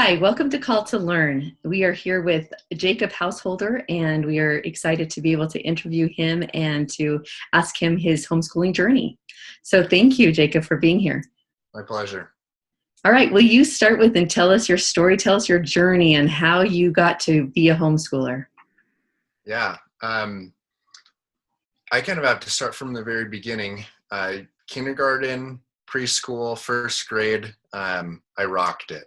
Hi, welcome to Call to Learn. We are here with Jacob Householder, and we are excited to be able to interview him and to ask him his homeschooling journey. So thank you, Jacob, for being here. My pleasure. All right, will you start with and tell us your story, tell us your journey and how you got to be a homeschooler? Yeah. I kind of have to start from the very beginning. Kindergarten, preschool, first grade, I rocked it.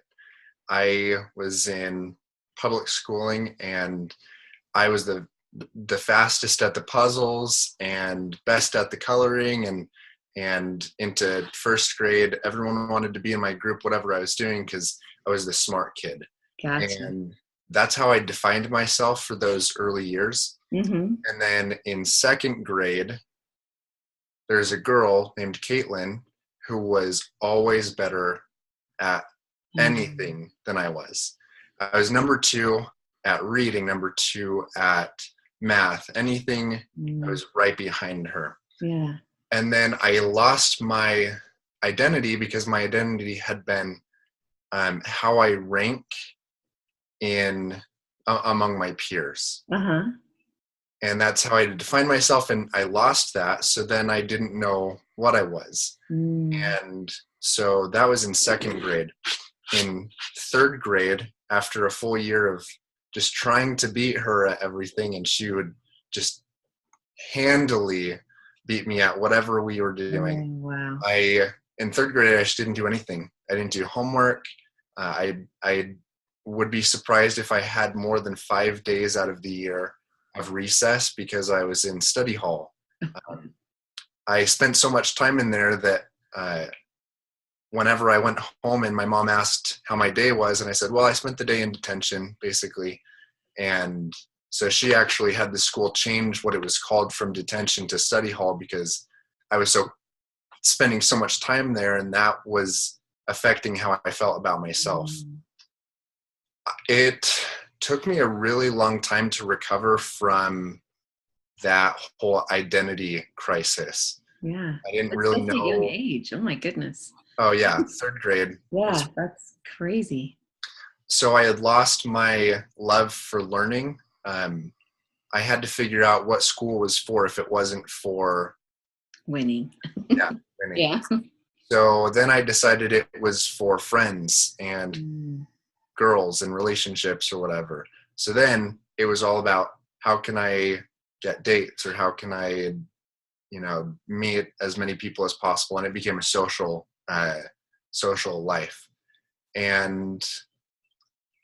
I was in public schooling and I was the fastest at the puzzles and best at the coloring, and into first grade, everyone wanted to be in my group, whatever I was doing, because I was the smart kid. Gotcha. And that's how I defined myself for those early years. Mm-hmm. And then in second grade, there's a girl named Caitlin who was always better at anything than I was. I was number 2 at reading, number 2 at math, anything. I was right behind her. Yeah. And then I lost my identity because my identity had been how I rank in among my peers. Uh-huh. And that's how I defined myself, and I lost that. So then I didn't know what I was. And so that was in second grade. In third grade, after a full year of just trying to beat her at everything, and she would just handily beat me at whatever we were doing. Wow. In third grade, I just didn't do anything. I didn't do homework. I would be surprised if I had more than 5 days out of the year of recess because I was in study hall. I spent so much time in there that whenever I went home and my mom asked how my day was, and I said, well, I spent the day in detention, basically. And so she actually had the school change what it was called from detention to study hall because I was spending so much time there, and that was affecting how I felt about myself. It took me a really long time to recover from that whole identity crisis. Yeah. I didn't That's really such a young know. age. Oh my goodness. Oh yeah, third grade. Yeah, that's crazy. So I had lost my love for learning. I had to figure out what school was for if it wasn't for Winning. winning. Yeah. So then I decided it was for friends and girls and relationships or whatever. So then it was all about how can I get dates or how can I, meet as many people as possible. And it became a social life. And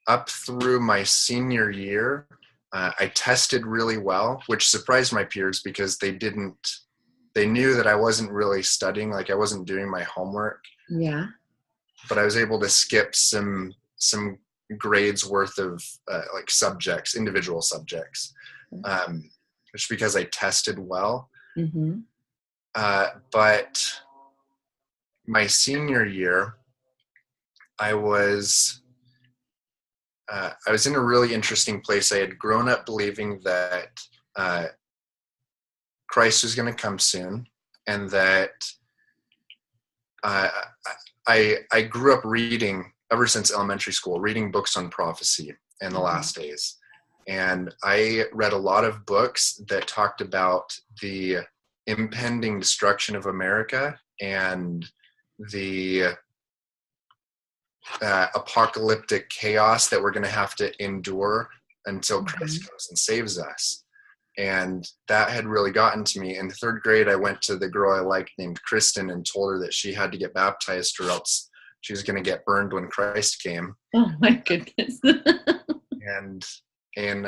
up through my senior year, I tested really well, which surprised my peers because they knew that I wasn't really studying, like I wasn't doing my homework. Yeah. But I was able to skip some grades worth of like subjects, individual subjects, just because I tested well. Mm-hmm. But my senior year, I was in a really interesting place. I had grown up believing that Christ was going to come soon, and that I grew up reading ever since elementary school, reading books on prophecy and the last days. And I read a lot of books that talked about the impending destruction of America and the apocalyptic chaos that we're going to have to endure until Christ comes and saves us. And that had really gotten to me. In third grade, I went to the girl I liked named Kristen and told her that she had to get baptized or else she was going to get burned when Christ came. Oh my goodness. And in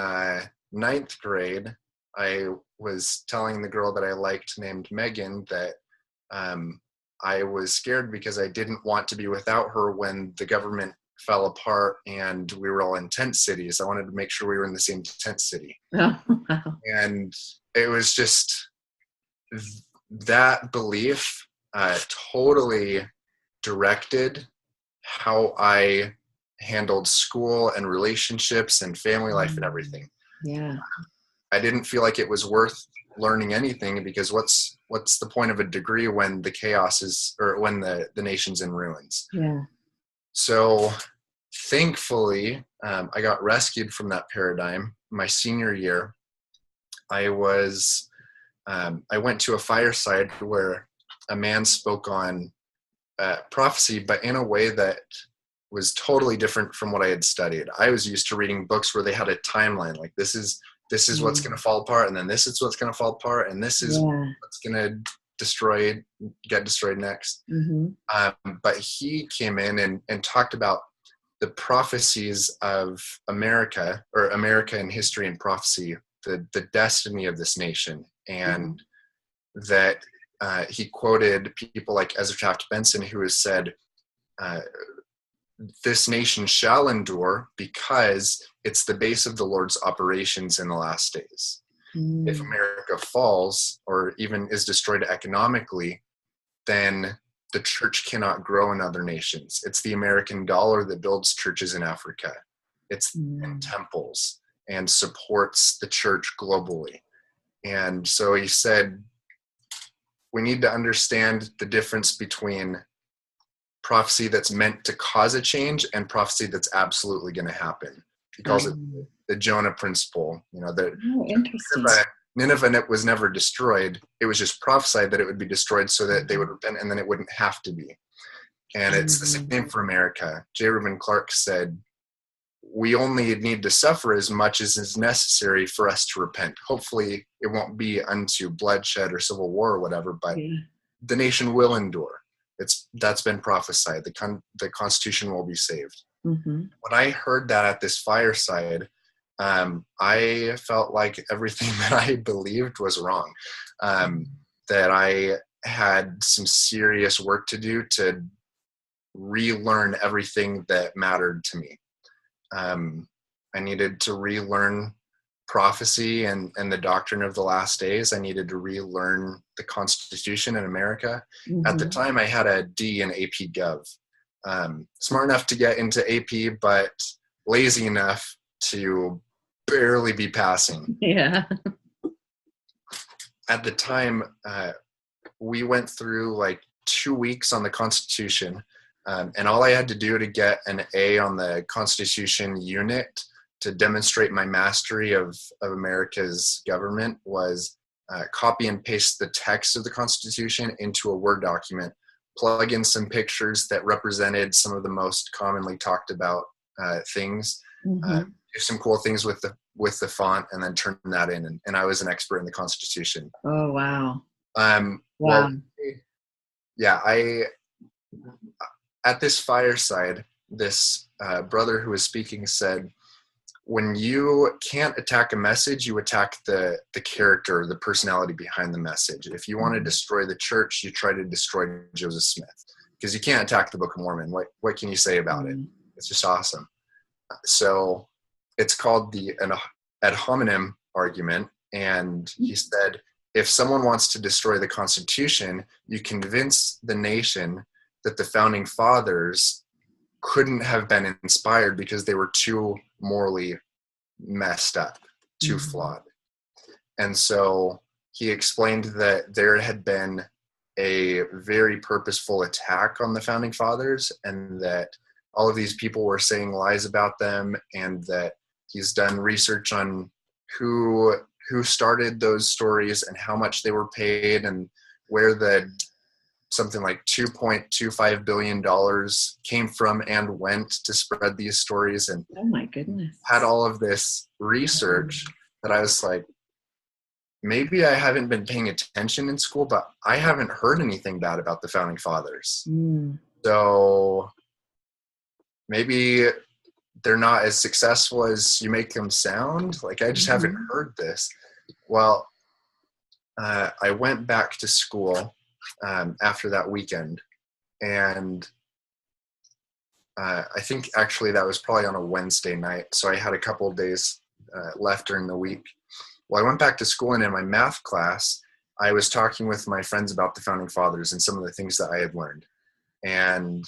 ninth grade, I was telling the girl that I liked named Megan that I was scared because I didn't want to be without her when the government fell apart and we were all in tent cities. I wanted to make sure we were in the same tent city. Oh, wow. And it was just that belief totally directed how I handled school and relationships and family life and everything. Yeah. I didn't feel like it was worth learning anything because what's the point of a degree when the chaos is, or when the nation's in ruins? Yeah. So thankfully, I got rescued from that paradigm my senior year. I went to a fireside where a man spoke on prophecy, but in a way that was totally different from what I had studied. I was used to reading books where they had a timeline, like this is what's going to fall apart, and then this is what's going to fall apart, and this is what's going to get destroyed next. But he came in and talked about the prophecies of America, or America in history and prophecy, the destiny of this nation, and that he quoted people like Ezra Taft Benson, who has said, this nation shall endure because it's the base of the Lord's operations in the last days. If America falls or even is destroyed economically, then the church cannot grow in other nations. It's the American dollar that builds churches in Africa. It's in temples and supports the church globally. And so he said, we need to understand the difference between prophecy that's meant to cause a change and prophecy that's absolutely going to happen. He calls it the Jonah principle. Nineveh was never destroyed. It was just prophesied that it would be destroyed so that they would repent, and then it wouldn't have to be. And it's the same for America. J. Reuben Clark said, we only need to suffer as much as is necessary for us to repent. Hopefully it won't be unto bloodshed or civil war or whatever, but the nation will endure. That's been prophesied. The Constitution will be saved. When I heard that at this fireside, I felt like everything that I believed was wrong, that I had some serious work to do to relearn everything that mattered to me. I needed to relearn prophecy and the doctrine of the last days. I needed to relearn the Constitution in America. At the time, I had a D in AP Gov. Smart enough to get into AP, but lazy enough to barely be passing. At the time, we went through like 2 weeks on the Constitution, and all I had to do to get an A on the Constitution unit to demonstrate my mastery of America's government was copy and paste the text of the Constitution into a Word document, plug in some pictures that represented some of the most commonly talked about things, do some cool things with the font, and then turn that in. And I was an expert in the Constitution. Oh, wow. Well, yeah, at this fireside, this brother who was speaking said, when you can't attack a message, you attack the character, the personality behind the message. If you want to destroy the church, you try to destroy Joseph Smith, because you can't attack the Book of Mormon. What can you say about it? It's just awesome. So it's called the ad hominem argument. And he said, if someone wants to destroy the Constitution, you convince the nation that the founding fathers couldn't have been inspired because they were too morally messed up, too flawed. And so he explained that there had been a very purposeful attack on the founding fathers, and that all of these people were saying lies about them, and that he's done research on who started those stories and how much they were paid, and where the something like $2.25 billion came from and went to spread these stories. And oh my goodness, had all of this research that I was like, maybe I haven't been paying attention in school, but I haven't heard anything bad about the founding fathers. So maybe they're not as successful as you make them sound. Like, I just haven't heard this. Well, I went back to school after that weekend, and I think actually that was probably on a Wednesday night, so I had a couple of days left during the week. Well, I went back to school, and in my math class, I was talking with my friends about the founding fathers and some of the things that I had learned. And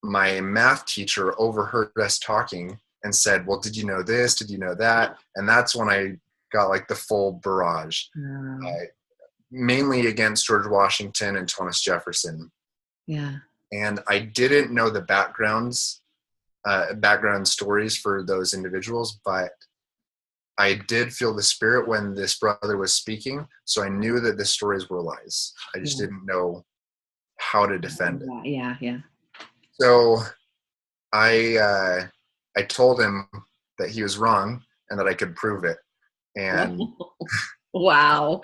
my math teacher overheard us talking and said, well, did you know this? Did you know that? And that's when I got like the full barrage. Mainly against George Washington and Thomas Jefferson. Yeah. And I didn't know the backgrounds background stories for those individuals, but I did feel the spirit when this brother was speaking, so I knew that the stories were lies. I just didn't know how to defend it. Yeah. So I told him that he was wrong and that I could prove it. And wow.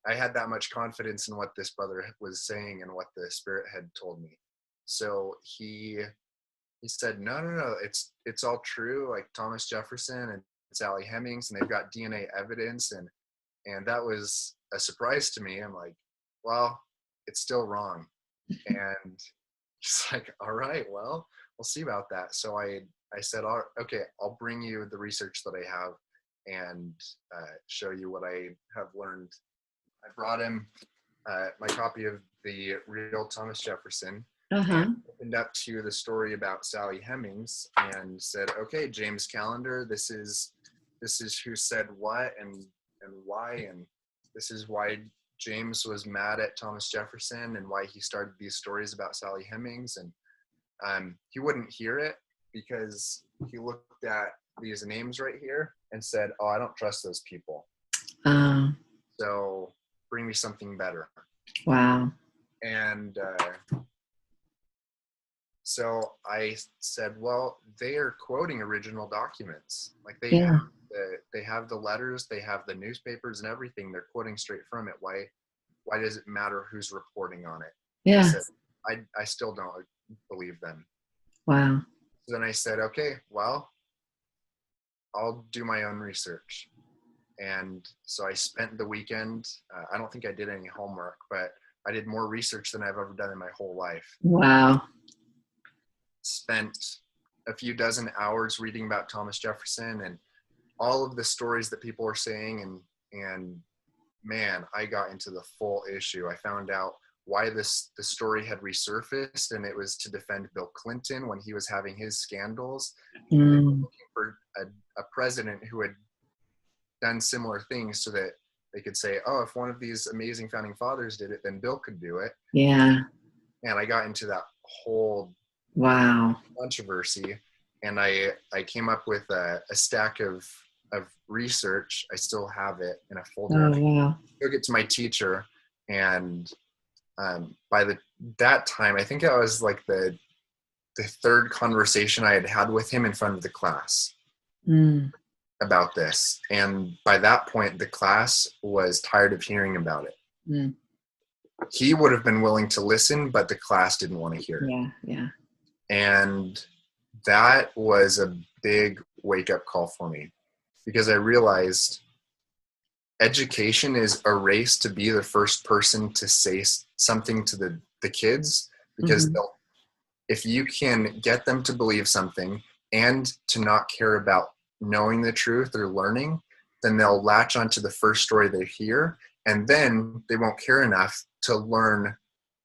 I had that much confidence in what this brother was saying and what the spirit had told me. So he said, no, it's all true. Like Thomas Jefferson and Sally Hemings, and they've got DNA evidence. And that was a surprise to me. I'm like, well, it's still wrong. And he's like, all right, well, we'll see about that. So I said, okay, I'll bring you the research that I have and show you what I have learned. I brought him my copy of the real Thomas Jefferson, and opened up to the story about Sally Hemings and said, okay, James Callender, this is who said what and why, and this is why James was mad at Thomas Jefferson and why he started these stories about Sally Hemings. And he wouldn't hear it because he looked at these names right here and said, oh, I don't trust those people. So bring me something better. Wow. And so I said, well, they are quoting original documents. Like they have the letters, they have the newspapers and everything. They're quoting straight from it. Why does it matter who's reporting on it? Yeah. I said, I still don't believe them. Wow. So then I said, okay, well, I'll do my own research. And so I spent the weekend. I don't think I did any homework, but I did more research than I've ever done in my whole life. Wow. Spent a few dozen hours reading about Thomas Jefferson and all of the stories that people were saying. And man, I got into the full issue. I found out why the story had resurfaced, and it was to defend Bill Clinton when he was having his scandals. And they were looking for a president who had done similar things so that they could say, oh, if one of these amazing founding fathers did it, then Bill could do it. Yeah. And I got into that whole controversy, and I came up with a stack of research. I still have it in a folder. Oh, wow. I took it to my teacher, and by that time, I think it was like the third conversation I had with him in front of the class about this. And by that point, the class was tired of hearing about it. He would have been willing to listen, but the class didn't want to hear it. Yeah. And that was a big wake-up call for me, because I realized education is a race to be the first person to say something to the kids, because if you can get them to believe something and to not care about knowing the truth or learning, then they'll latch onto the first story they hear, and then they won't care enough to learn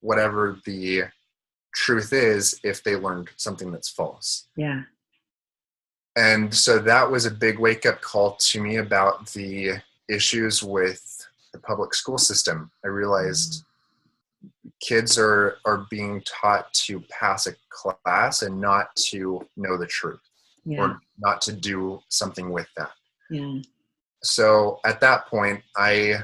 whatever the truth is if they learned something that's false. Yeah. And so that was a big wake-up call to me about the issues with the public school system. I realized kids are being taught to pass a class and not to know the truth, or not to do something with that. Yeah. So at that point, I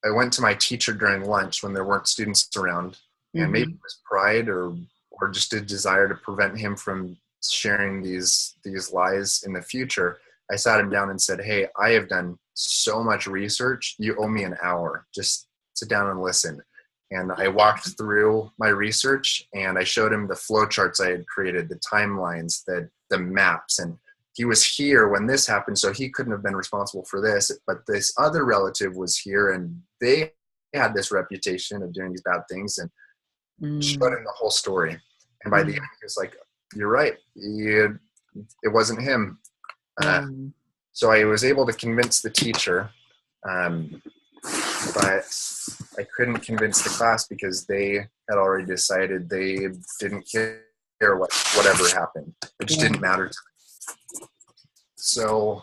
went to my teacher during lunch when there weren't students around, and maybe it was pride or just a desire to prevent him from sharing these lies in the future. I sat him down and said, hey, I have done so much research. You owe me an hour. Just sit down and listen. And I walked through my research, and I showed him the flowcharts I had created, the timelines, the maps. And he was here when this happened, so he couldn't have been responsible for this. But this other relative was here, and they had this reputation of doing these bad things, and showed him the whole story. And by the end, he was like, you're right. It wasn't him. So I was able to convince the teacher, but I couldn't convince the class because they had already decided they didn't care whatever happened. It just didn't matter to them. So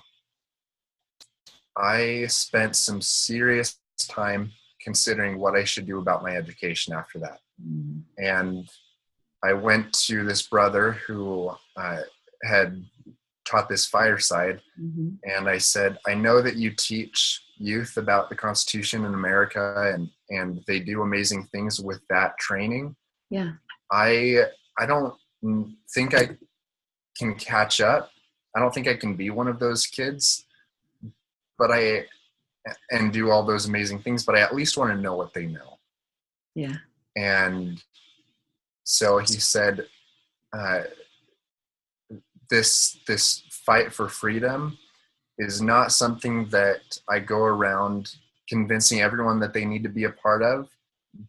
I spent some serious time considering what I should do about my education after that. Mm. And I went to this brother who had taught this fireside, Mm-hmm. and I said, I know that you teach youth about the Constitution in America, and they do amazing things with that training. Yeah. I don't think I can catch up. I don't think I can be one of those kids, and do all those amazing things, but I at least want to know what they know. Yeah. And so he said, this fight for freedom is not something that I go around convincing everyone that they need to be a part of,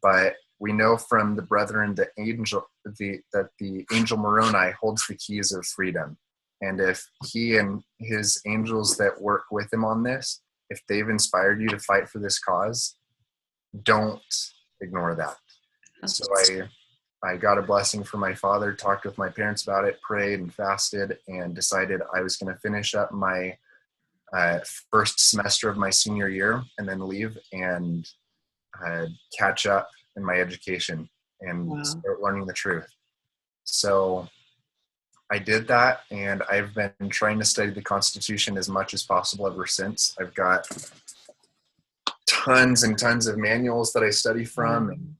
but we know from the brethren that the angel Moroni holds the keys of freedom. And if he and his angels that work with him on this, if they've inspired you to fight for this cause, don't ignore that. So I got a blessing from my father, talked with my parents about it, prayed and fasted, and decided I was going to finish up my first semester of my senior year and then leave and catch up in my education and start learning the truth. So I did that, and I've been trying to study the Constitution as much as possible ever since. I've got tons and tons of manuals that I study from,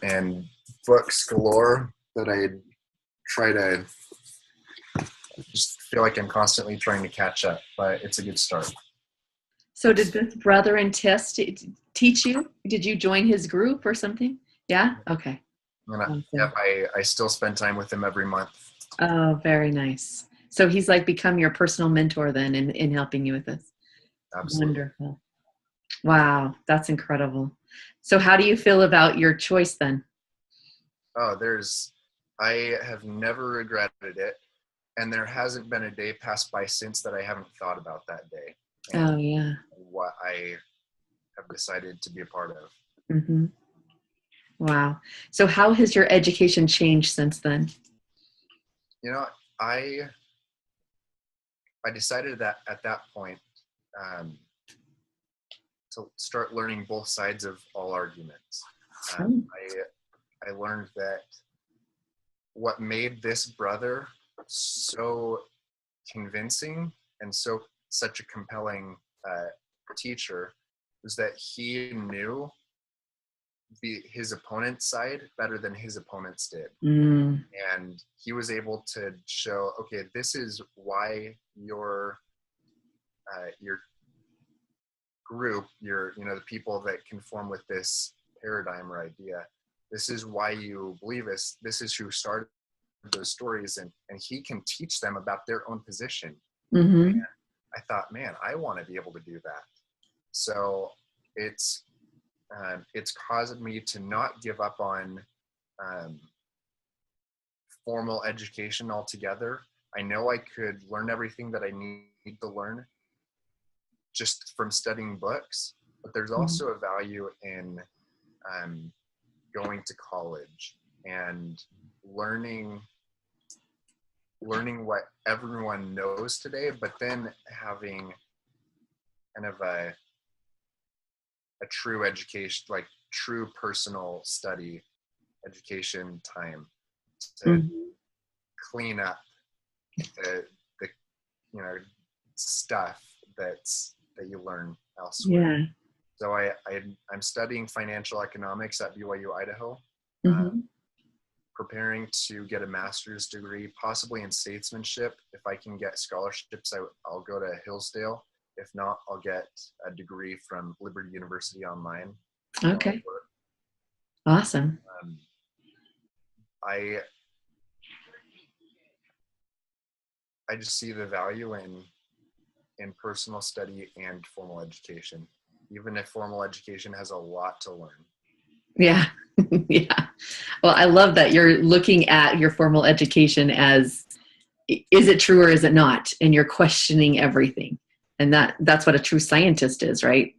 and books galore that I try to just feel like I'm constantly trying to catch up, but it's a good start. So did this brother in test teach you? Did you join his group or something? Yeah? Okay. And I still spend time with him every month. Oh, very nice. So he's like become your personal mentor then in helping you with this. Absolutely. Wonderful. Wow, that's incredible. So how do you feel about your choice then? Oh, I have never regretted it. And there hasn't been a day passed by since that I haven't thought about that day. Oh, yeah. What I have decided to be a part of. Mm-hmm. Wow. So how has your education changed since then? You know, I decided that at that point to start learning both sides of all arguments. I learned that what made this brother so convincing and such a compelling teacher was that he knew his opponent's side better than his opponents did. And he was able to show, okay, this is why your group, the people that conform with this paradigm or idea, this is why you believe this. This is who started those stories, and he can teach them about their own position. Mm-hmm. And I thought, man, I want to be able to do that. So it's caused me to not give up on formal education altogether. I know I could learn everything that I need to learn just from studying books, but there's also a value in going to college and learning what everyone knows today, but then having kind of a true education, like true personal study education time to clean up the stuff that you learn elsewhere. Yeah. So I'm studying financial economics at BYU Idaho, preparing to get a master's degree, possibly in statesmanship. If I can get scholarships, I'll go to Hillsdale. If not, I'll get a degree from Liberty University online. Okay. Awesome. I just see the value in personal study and formal education, even if formal education has a lot to learn. Yeah. Yeah. Well, I love that you're looking at your formal education as, is it true or is it not? And you're questioning everything. And that's what a true scientist is, right?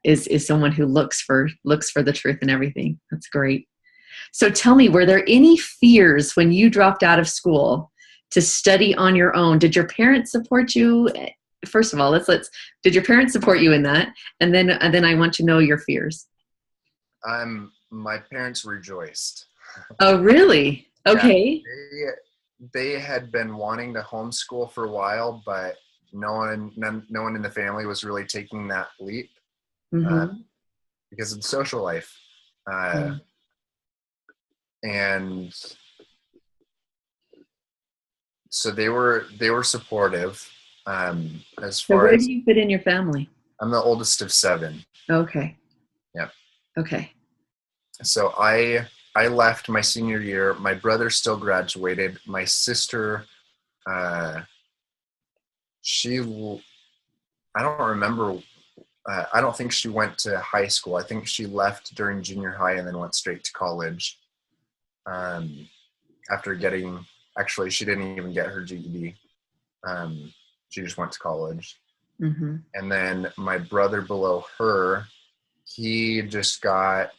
Is someone who looks for the truth in everything. That's great. So tell me, were there any fears when you dropped out of school to study on your own? Did your parents support you? First of all, did your parents support you in that? And then I want to know your fears. my parents rejoiced. Oh, really? Yeah, Okay. they had been wanting to homeschool for a while, but no one in the family was really taking that leap uh, Mm-hmm. because of the social life. Uh, Yeah. and so they were supportive. As So far where do as you fit in your family? I'm the oldest of seven. Okay. Yep. Okay. So I left my senior year. My brother still graduated. My sister, uh, she I don't remember. I don't think she went to high school. I think she left during junior high and then went straight to college. Um, after getting, actually, she didn't even get her GED. She just went to college. Mm-hmm. And then my brother below her, he just got,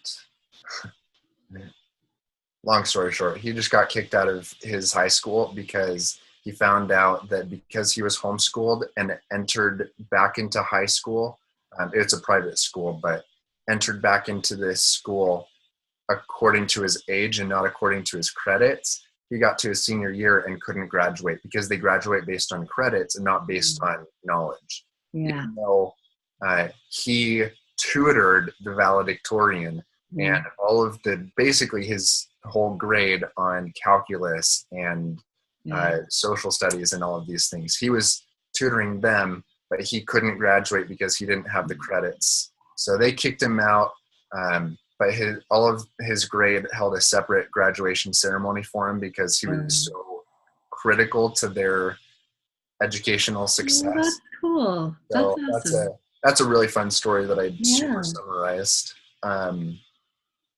long story short, he just got kicked out of his high school because he found out that because he was homeschooled and entered back into high school, it's a private school, but entered back into this school according to his age and not according to his credits. He got to his senior year and couldn't graduate because they graduate based on credits and not based on knowledge. Yeah. Even though he tutored the valedictorian Yeah. and all of the basically his whole grade on calculus and Yeah. social studies and all of these things. He was tutoring them, but he couldn't graduate because he didn't have the credits. So they kicked him out. But all of his grade held a separate graduation ceremony for him because he was so critical to their educational Well, that's success. cool. That's So awesome. that's a really fun story that I super Yeah. summarized. Um,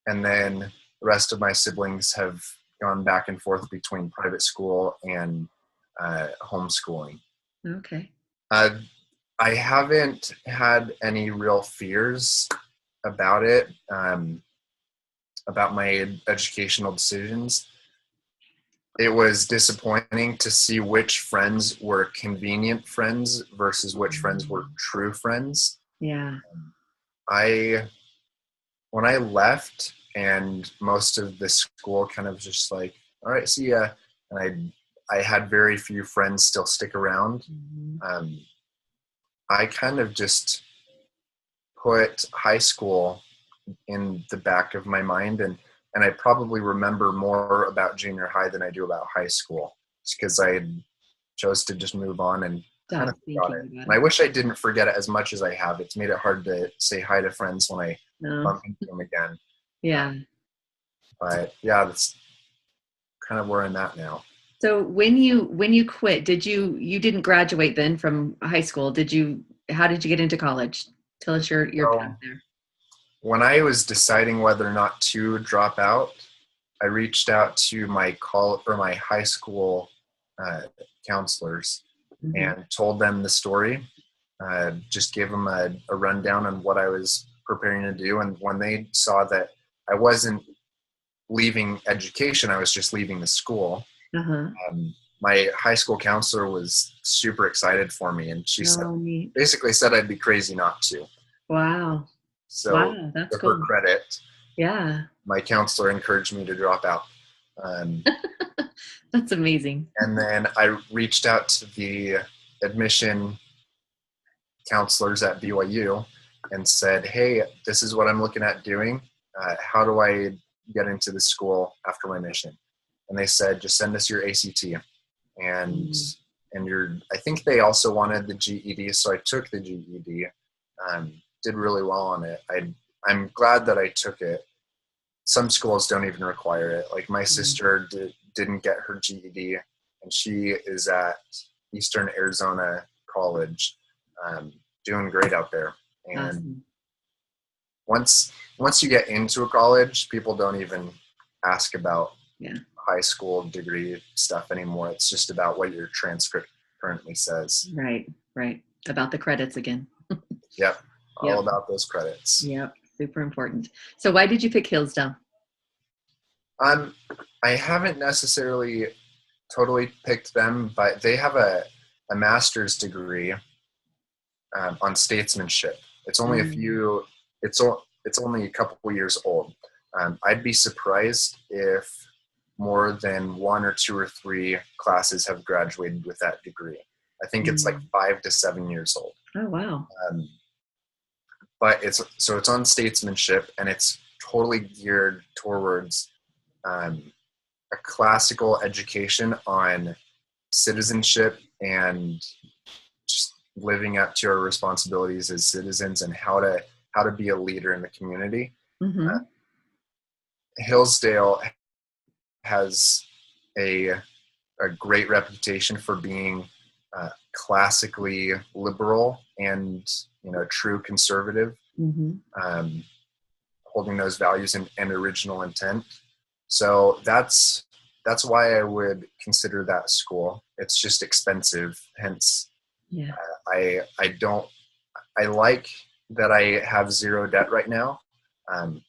and then the rest of my siblings have gone back and forth between private school and homeschooling. Okay. Uh, I haven't had any real fears about it, about my educational decisions. It was disappointing to see which friends were convenient friends versus which friends were true friends. Yeah. I when I left and most of the school kind of just like, all right, see ya. And I had very few friends still stick around. Mhm. Um, I kind of just put high school in the back of my mind, and I probably remember more about junior high than I do about high school, just because I chose to just move on and kind of Stop forgot thinking it. about And I it. wish I didn't forget it as much as I have. It's made it hard to say hi to friends when I No. bump into them again. Yeah. But yeah, that's kind of where I'm at now. So when you quit, you didn't graduate then from high school? How did you get into college? Tell us your path So there. when I was deciding whether or not to drop out, I reached out to my high school uh, counselors Hmm. and told them the story. Just gave them a rundown on what I was preparing to do, and when they saw that I wasn't leaving education, I was just leaving the school. Uh-huh. Um, my high school counselor was super excited for me, and she said Oh, neat. basically said I'd be crazy not to. Wow. So Wow, that's to her cool. credit, Yeah. my counselor encouraged me to drop out. Um, That's amazing. and then I reached out to the admission counselors at BYU and said, "Hey, this is what I'm looking at doing. How do I get into the school after my mission?" And they said, "Just send us your ACT." And Mm. I think they also wanted the GED, so I took the GED. Did really well on it. I'm glad that I took it. Some schools don't even require it. Like my Mm. sister didn't get her GED, and she is at Eastern Arizona College, um, doing great out there. And Awesome. once you get into a college, people don't even ask about Yeah. high school degree stuff anymore. It's just about what your transcript currently says. Right. Right. About the credits again. Yep, all Yep. about those credits. Yep. Super important. So why did you pick Hillsdale? Um, I haven't necessarily totally picked them, but they have a master's degree on statesmanship. It's only a Mm. few. It's only a couple years old. I'd be surprised if more than 1 or 2 or 3 classes have graduated with that degree. I think it's like 5 to 7 years old. Oh, wow. But it's on statesmanship, and it's totally geared towards a classical education on citizenship and just living up to our responsibilities as citizens and how to be a leader in the community. Mm-hmm. Hillsdale has a great reputation for being classically liberal and true conservative, Mm-hmm. holding those values and original intent. So that's why I would consider that school. It's just expensive. Hence, Yeah. I like that I have zero debt right now. I'm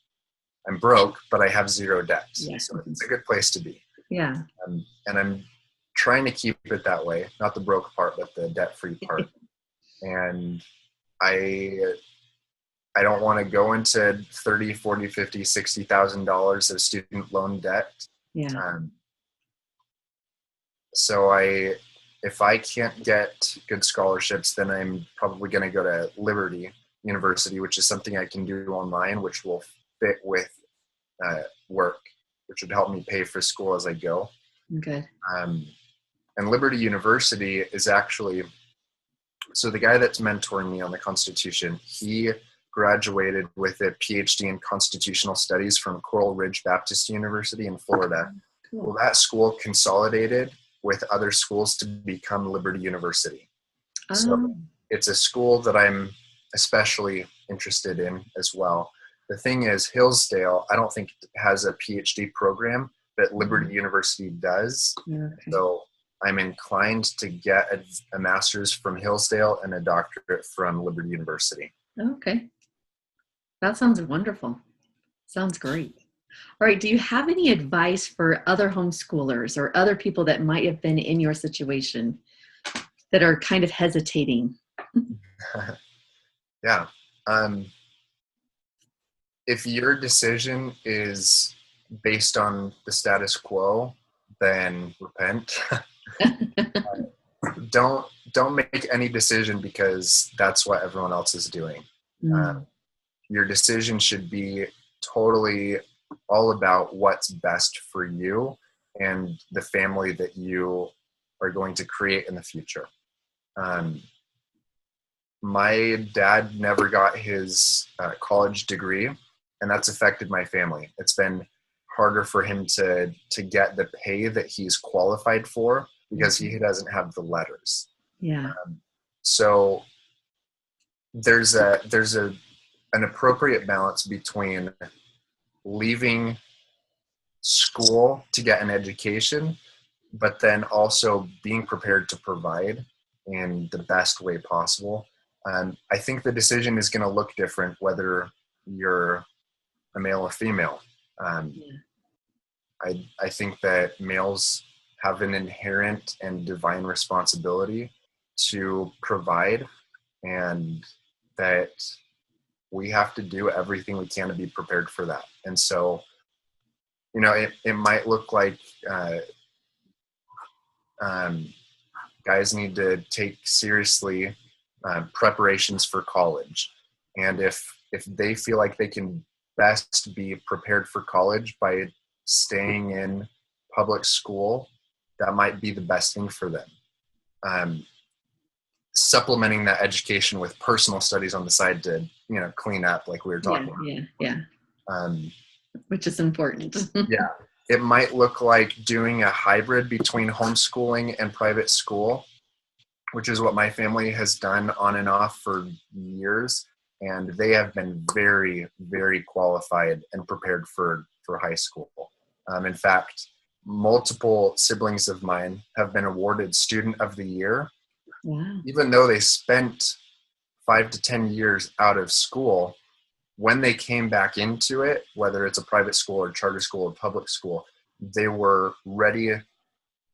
broke, but I have zero debt. Yeah. So it's a good place to be. Yeah. And I'm trying to keep it that way, not the broke part, but the debt-free part. And I don't want to go into $30, $40, $50, $60,000 of student loan debt. Yeah. So if I can't get good scholarships, then I'm probably going to go to Liberty University, which is something I can do online, which will fit with work, which would help me pay for school as I go. Okay. And Liberty University is actually, so the guy that's mentoring me on the Constitution, he graduated with a PhD in constitutional studies from Coral Ridge Baptist University in Florida. Cool. Well, that school consolidated with other schools to become Liberty University. So it's a school that I'm especially interested in as well. The thing is, Hillsdale, I don't think has a PhD program, but Liberty University does. Okay. So I'm inclined to get a master's from Hillsdale and a doctorate from Liberty University. Okay. That sounds wonderful. Sounds great. All right. Do you have any advice for other homeschoolers or other people that might have been in your situation that are kind of hesitating? Yeah. If your decision is based on the status quo, then repent. Don't make any decision because that's what everyone else is doing. Your decision should be totally all about what's best for you and the family that you are going to create in the future. My dad never got his college degree, and that's affected my family. It's been harder for him to get the pay that he's qualified for because he doesn't have the letters. Yeah. So there's an appropriate balance between leaving school to get an education, but then also being prepared to provide in the best way possible. I think the decision is going to look different whether you're a male or female. I think that males have an inherent and divine responsibility to provide, and that we have to do everything we can to be prepared for that. And so, it might look like guys need to take seriously preparations for college. And if they feel like they can best be prepared for college by staying in public school, that might be the best thing for them. Supplementing that education with personal studies on the side to, clean up, like we were talking about. Yeah. Which is important. Yeah. It might look like doing a hybrid between homeschooling and private school, which is what my family has done on and off for years. And they have been very, very qualified and prepared for high school. In fact, multiple siblings of mine have been awarded Student of the Year. Wow. Even though they spent 5 to 10 years out of school, when they came back into it, whether it's a private school or charter school or public school, they were ready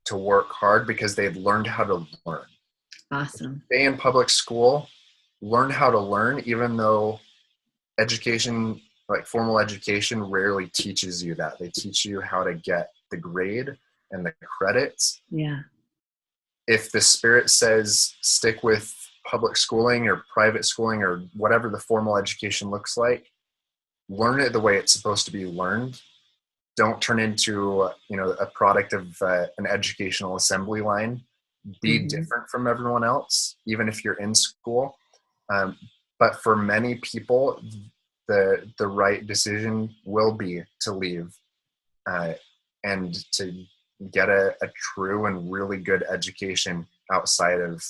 to work hard because they had learned how to learn. Awesome. Stay in public school, learn how to learn, even though education like formal education rarely teaches you that. They teach you how to get the grade and the credits. Yeah. If the Spirit says stick with public schooling or private schooling or whatever the formal education looks like, learn it the way it's supposed to be learned. Don't turn into, a product of an educational assembly line. Be different from everyone else, even if you're in school. But for many people, the right decision will be to leave and to get a true and really good education outside of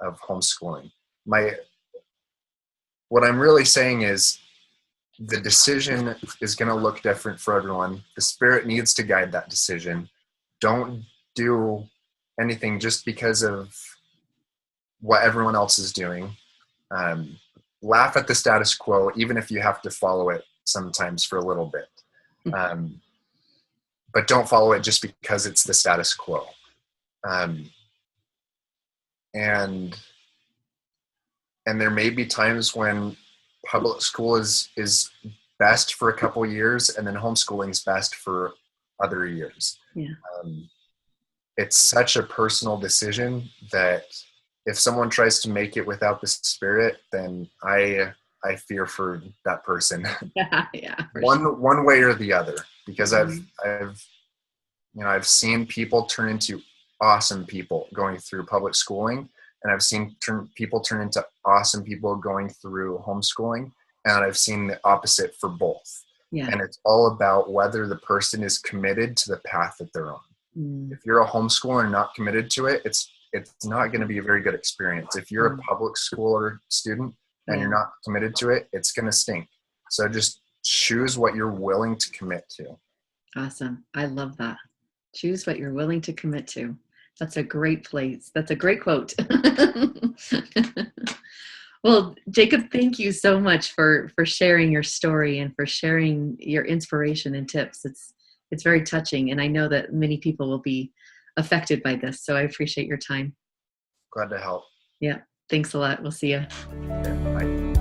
homeschooling. What I'm really saying is the decision is going to look different for everyone. The Spirit needs to guide that decision. Don't do anything just because of what everyone else is doing. Laugh at the status quo, even if you have to follow it sometimes for a little bit. But don't follow it just because it's the status quo. And there may be times when public school is best for a couple years, and then homeschooling is best for other years. Yeah. It's such a personal decision that if someone tries to make it without the Spirit, then I fear for that person. Yeah. One way or the other, because I've seen people turn into awesome people going through public schooling, and I've seen people turn into awesome people going through homeschooling, and I've seen the opposite for both. Yeah. And it's all about whether the person is committed to the path that they're on. If you're a homeschooler and not committed to it, it's not going to be a very good experience. If you're a public schooler student and you're not committed to it, it's going to stink. So just choose what you're willing to commit to. Awesome. I love that. Choose what you're willing to commit to. That's a great place. That's a great quote. Well, Jacob, thank you so much for sharing your story and for sharing your inspiration and tips. It's very touching, and I know that many people will be affected by this, so I appreciate your time. Glad to help. Yeah. Thanks a lot. We'll see you. Yeah, bye.